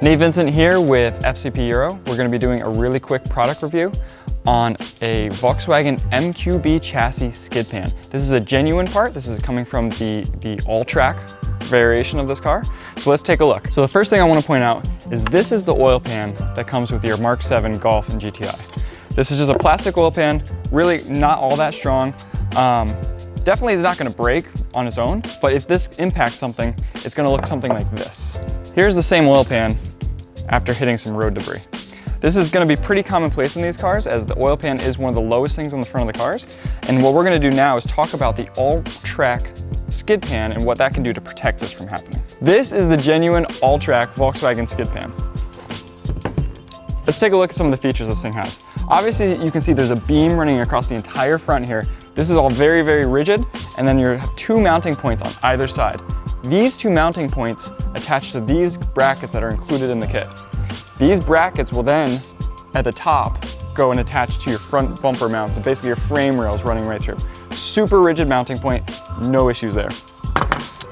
Nate Vincent here with FCP Euro. We're going to be doing a really quick product review on a Volkswagen MK7 chassis skid pan. This is a genuine part. This is coming from the Alltrack variation of this car. So let's take a look. So the first thing I want to point out is this is the oil pan that comes with your MK7 Golf and GTI. This is just a plastic oil pan, really not all that strong. Definitely is not going to break on its own, but if this impacts something, it's going to look something like this. Here's the same oil pan after hitting some road debris. This is going to be pretty commonplace in these cars, as the oil pan is one of the lowest things on the front of the cars. And what we're going to do now is talk about the Alltrack skid pan and what that can do to protect this from happening. This is the genuine Alltrack Volkswagen skid pan. Let's take a look at some of the features this thing has. Obviously, you can see there's a beam running across the entire front here. This is all very, very rigid, and then you have two mounting points on either side. These two mounting points attach to these brackets that are included in the kit. These brackets will then, at the top, go and attach to your front bumper mounts, so basically your frame rails running right through. Super rigid mounting point, no issues there.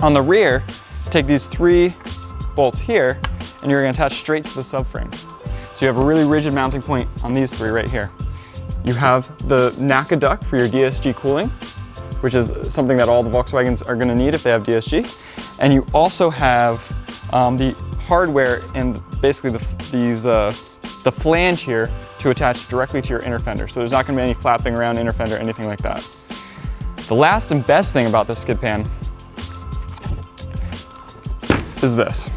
On the rear, take these three bolts here, and you're going to attach straight to the subframe. So you have a really rigid mounting point on these three right here. You have the NACA duct for your DSG cooling, which is something that all the Volkswagens are going to need if they have DSG. And you also have the hardware and basically the flange here to attach directly to your inner fender. So there's not going to be any flapping around inner fender, anything like that. The last and best thing about this skid pan is this.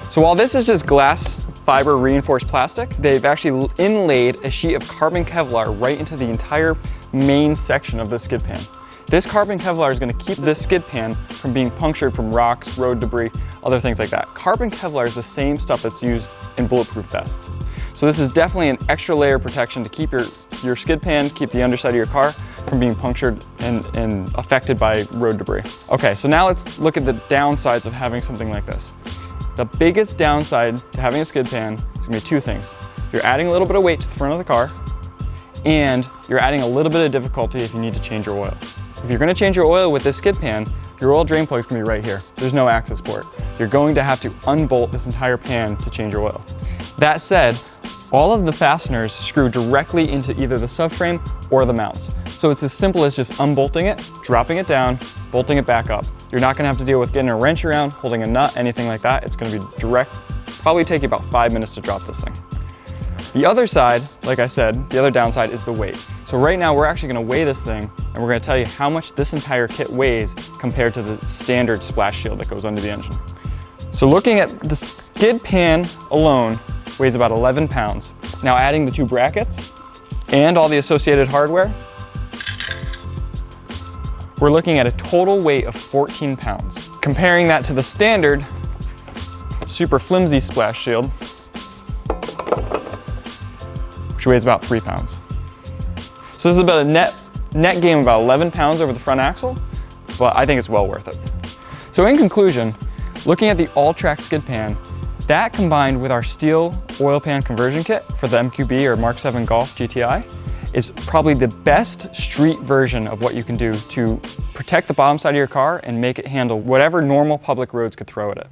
So while this is just glass fiber reinforced plastic, they've actually inlaid a sheet of carbon Kevlar right into the entire main section of this skid pan. This carbon Kevlar is going to keep this skid pan from being punctured from rocks, road debris, other things like that. Carbon Kevlar is the same stuff that's used in bulletproof vests. So this is definitely an extra layer of protection to keep your skid pan, keep the underside of your car from being punctured and affected by road debris. Okay, so now let's look at the downsides of having something like this. The biggest downside to having a skid pan is going to be two things. You're adding a little bit of weight to the front of the car, and you're adding a little bit of difficulty if you need to change your oil. If you're going to change your oil with this skid pan, your oil drain plug is going to be right here. There's no access port. You're going to have to unbolt this entire pan to change your oil. That said, all of the fasteners screw directly into either the subframe or the mounts. So it's as simple as just unbolting it, dropping it down, bolting it back up. You're not going to have to deal with getting a wrench around, holding a nut, anything like that. It's going to be direct, probably take you about 5 minutes to drop this thing. The other side, like I said, the other downside is the weight. So right now we're actually going to weigh this thing, and we're going to tell you how much this entire kit weighs compared to the standard splash shield that goes under the engine. So looking at the skid pan alone weighs about 11 pounds. Now adding the two brackets and all the associated hardware, we're looking at a total weight of 14 pounds. Comparing that to the standard super flimsy splash shield, which weighs about 3 pounds. So this is about a net gain of about 11 pounds over the front axle, but I think it's well worth it. So in conclusion, looking at the Alltrack skid pan, that combined with our steel oil pan conversion kit for the MK7 or MK7 Golf GTI is probably the best street version of what you can do to protect the bottom side of your car and make it handle whatever normal public roads could throw at it.